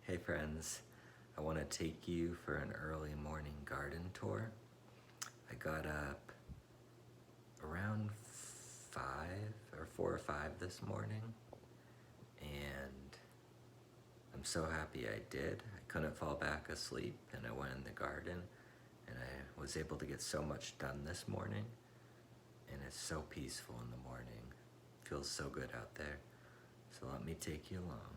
Hey friends, I want to take you for an early morning garden tour. I got up around 5 or 4 or 5 this morning, and I'm so happy I did. I couldn't fall back asleep, and I went in the garden, and I was able to get so much done this morning, and it's so peaceful in the morning. Feels so good out there. So let me take you along.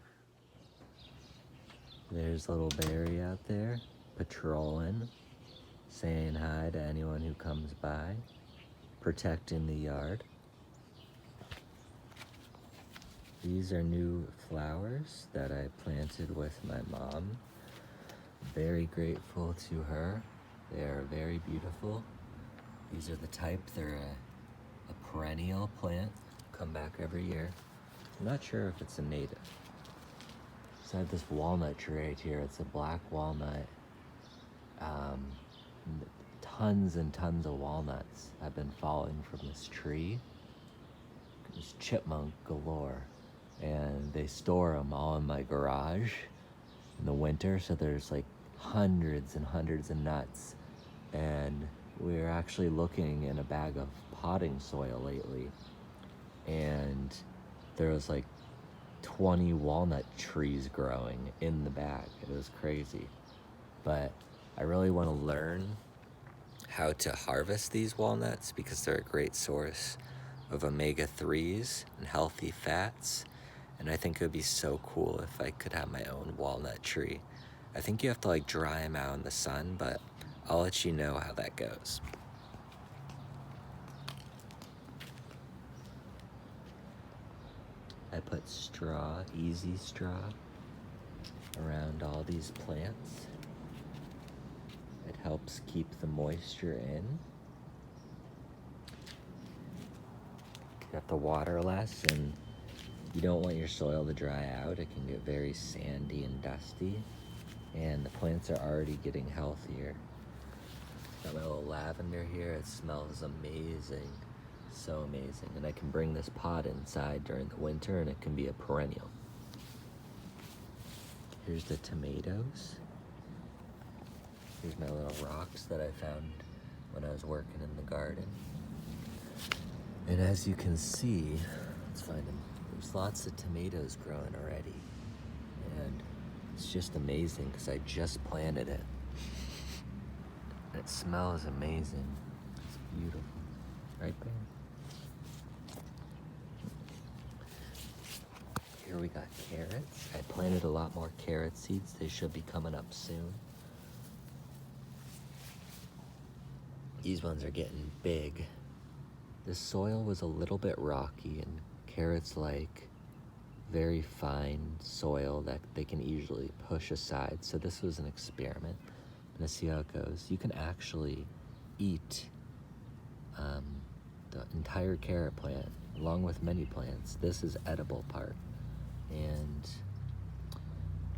There's little Barry out there, patrolling, saying hi to anyone who comes by, protecting the yard. These are new flowers that I planted with my mom. Very grateful to her. They are very beautiful. These are the type, they're a perennial plant, come back every year. I'm not sure if it's a native. So I have this walnut tree right here. It's a black walnut. Tons and tons of walnuts have been falling from this tree. It's chipmunk galore. And they store them all in my garage in the winter. So there's like hundreds and hundreds of nuts. And we're actually looking in a bag of potting soil lately. And there was like 20 walnut trees growing in the bag. It was crazy. But I really want to learn how to harvest these walnuts because they're a great source of omega-3s and healthy fats. And I think it would be so cool if I could have my own walnut tree. I think you have to like dry them out in the sun, but I'll let you know how that goes. I put straw, easy straw, around all these plants. It helps keep the moisture in. You have to water less, and you don't want your soil to dry out. It can get very sandy and dusty, and the plants are already getting healthier. Got my little lavender here. It smells amazing. So amazing. And I can bring this pot inside during the winter, and it can be a perennial. Here's the tomatoes. Here's my little rocks that I found when I was working in the garden. And as you can see, let's find them. There's lots of tomatoes growing already. And it's just amazing because I just planted it. It smells amazing. It's beautiful. Right there. Here we got carrots. I planted a lot more carrot seeds. They should be coming up soon. These ones are getting big. The soil was a little bit rocky, and carrots like very fine soil that they can easily push aside. So this was an experiment. I'm gonna see how it goes. You can actually eat the entire carrot plant along with many plants. This is edible part, and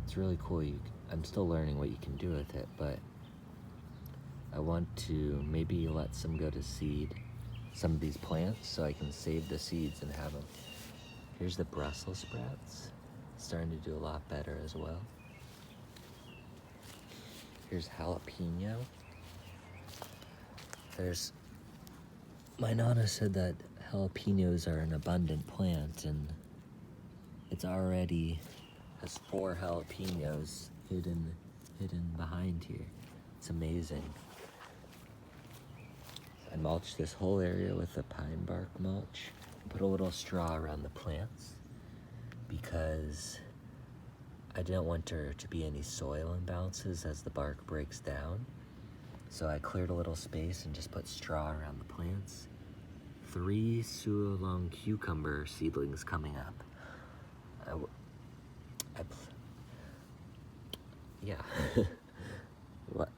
it's really cool. I'm still learning what you can do with it, but I want to maybe let some go to seed, some of these plants, so I can save the seeds and have them. Here's the Brussels sprouts. Starting to do a lot better as well. Here's jalapeno. My Nana said that jalapenos are an abundant plant, and it's already has 4 jalapenos hidden behind here. It's amazing. I mulched this whole area with a pine bark mulch. Put a little straw around the plants because I didn't want there to be any soil imbalances as the bark breaks down. So I cleared a little space and just put straw around the plants. 3 Suolong cucumber seedlings coming up. Yeah,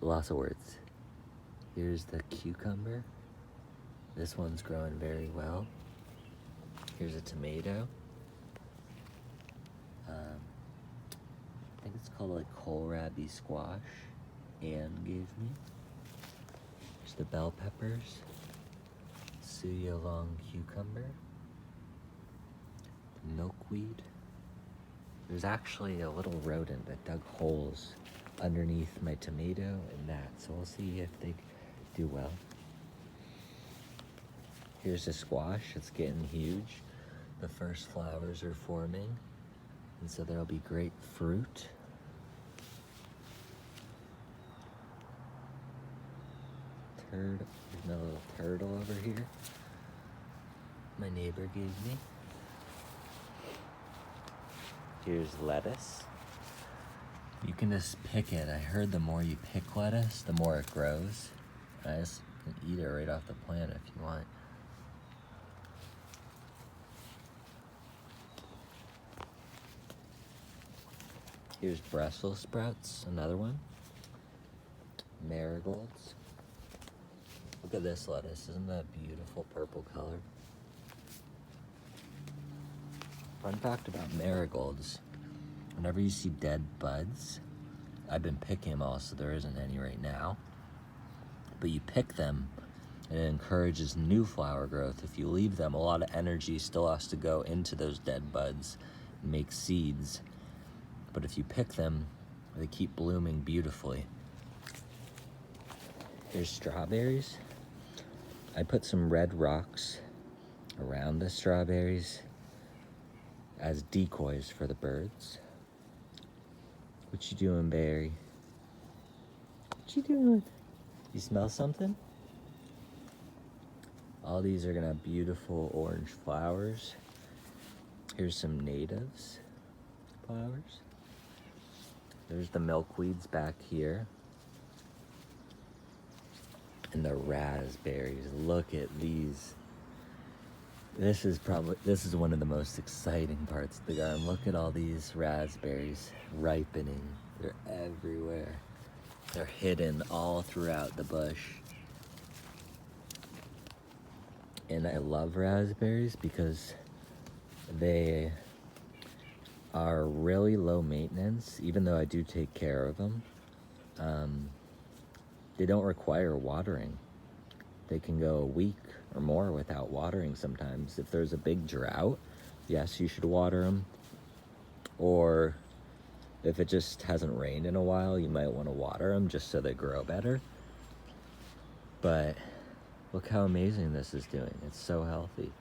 lots of words. Here's the cucumber. This one's growing very well. Here's a tomato. I think it's called like kohlrabi squash. Anne gave me. There's the bell peppers. Suolong cucumber. The milkweed. There's actually a little rodent that dug holes underneath my tomato and that, so we'll see if they do well. Here's the squash, it's getting huge. The first flowers are forming, and so there'll be great fruit. There's my little turtle over here. My neighbor gave me. Here's lettuce. You can just pick it. I heard the more you pick lettuce, the more it grows. I just can eat it right off the plant if you want. Here's Brussels sprouts, another one. Marigolds. Look at this lettuce, isn't that beautiful purple color? Fun fact about marigolds, whenever you see dead buds, I've been picking them all, so there isn't any right now, but you pick them and it encourages new flower growth. If you leave them, a lot of energy still has to go into those dead buds and make seeds, but if you pick them, they keep blooming beautifully. Here's strawberries. I put some red rocks around the strawberries as decoys for the birds. What you doing, Barry? What you doing? You smell something? All these are gonna have beautiful orange flowers. Here's some natives flowers. There's the milkweeds back here. And the raspberries, look at these. This is one of the most exciting parts of the garden. Look at all these raspberries ripening. They're everywhere. They're hidden all throughout the bush. And I love raspberries because they are really low maintenance, even though I do take care of them. They don't require watering. They can go a week or more without watering sometimes. If there's a big drought, yes, you should water them. Or if it just hasn't rained in a while, you might want to water them just so they grow better. But look how amazing this is doing. It's so healthy.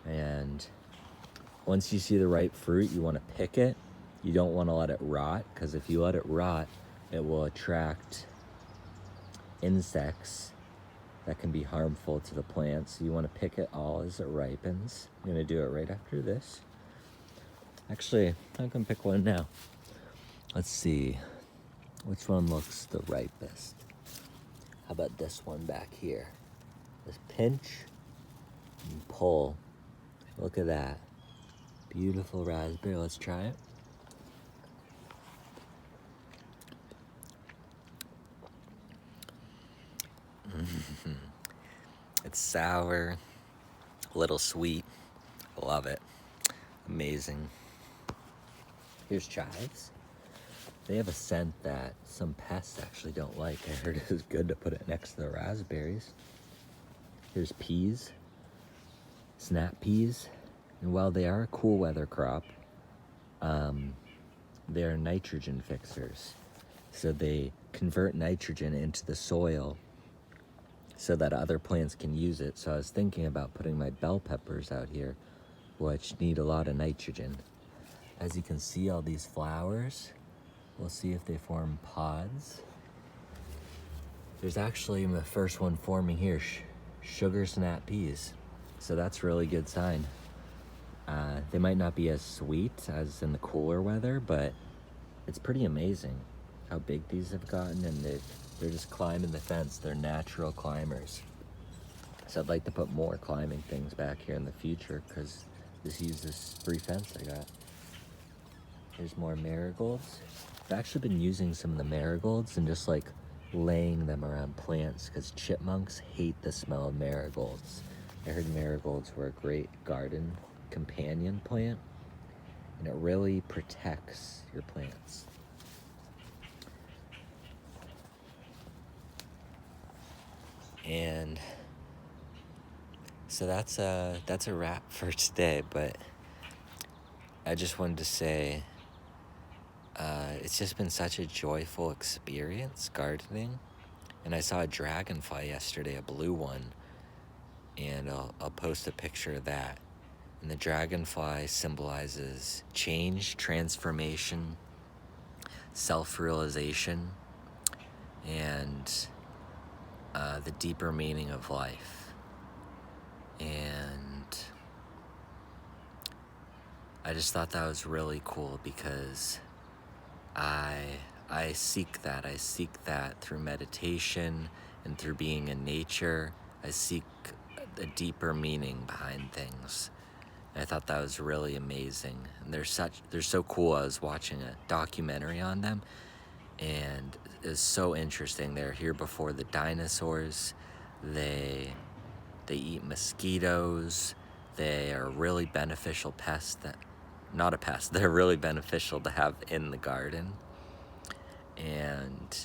And once you see the ripe fruit, you want to pick it. You don't want to let it rot, because if you let it rot, it will attract insects that can be harmful to the plants. So you want to pick it all as it ripens. I'm going to do it right after this. Actually, I'm going to pick one now. Let's see. Which one looks the ripest? How about this one back here? Just pinch and pull. Look at that. Beautiful raspberry. Let's try it. It's sour, a little sweet. Love it. Amazing. Here's chives. They have a scent that some pests actually don't like. I heard it was good to put it next to the raspberries. Here's peas, snap peas. And while they are a cool weather crop, they're nitrogen fixers. So they convert nitrogen into the soil so that other plants can use it. So I was thinking about putting my bell peppers out here, which need a lot of nitrogen. As you can see, all these flowers, we'll see if they form pods. There's actually the first one forming here, sugar snap peas. So that's a really good sign. They might not be as sweet as in the cooler weather, but it's pretty amazing how big these have gotten, and they're just climbing the fence. They're natural climbers. So I'd like to put more climbing things back here in the future, because just use this free fence I got. Here's more marigolds. I've actually been using some of the marigolds and just like laying them around plants, because chipmunks hate the smell of marigolds. I heard marigolds were a great garden companion plant, and it really protects your plants. And so that's a wrap for today, but I just wanted to say it's just been such a joyful experience gardening. And I saw a dragonfly yesterday, a blue one, and I'll post a picture of that. And the dragonfly symbolizes change, transformation, self-realization, and the deeper meaning of life. And I just thought that was really cool because I seek that. I seek that through meditation and through being in nature. I seek a deeper meaning behind things. And I thought that was really amazing. And they're so cool. I was watching a documentary on them, and it's so interesting. They're here before the dinosaurs. They eat mosquitoes. They are really beneficial pests that, not a pest, they're really beneficial to have in the garden. And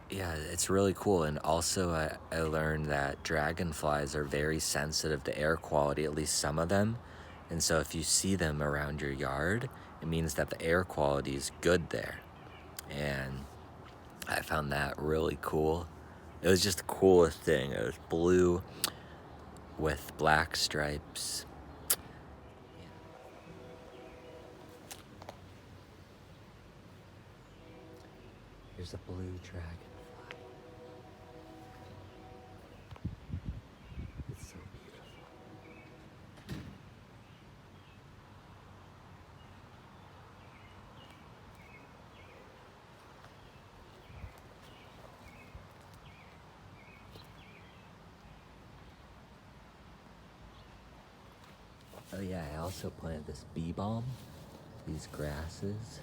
yeah, it's really cool. And also I learned that dragonflies are very sensitive to air quality, at least some of them. And so if you see them around your yard, it means that the air quality is good there. And I found that really cool. It was just the coolest thing. It was blue with black stripes. Here's a blue dragonfly. It's so beautiful. Oh yeah, I also planted this bee balm, these grasses.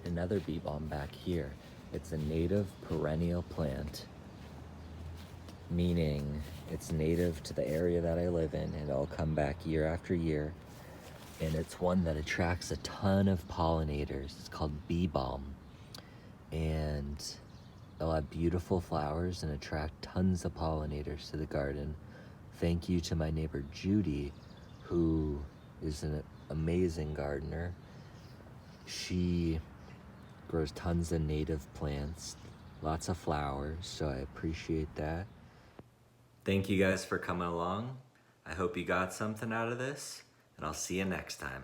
Another bee balm back here. It's a native perennial plant, meaning it's native to the area that I live in, and it'll come back year after year. And it's one that attracts a ton of pollinators. It's called bee balm. And it'll have beautiful flowers and attract tons of pollinators to the garden. Thank you to my neighbor Judy, who is an amazing gardener. She grows tons of native plants, lots of flowers, so I appreciate that. Thank you guys for coming along. I hope you got something out of this, and I'll see you next time.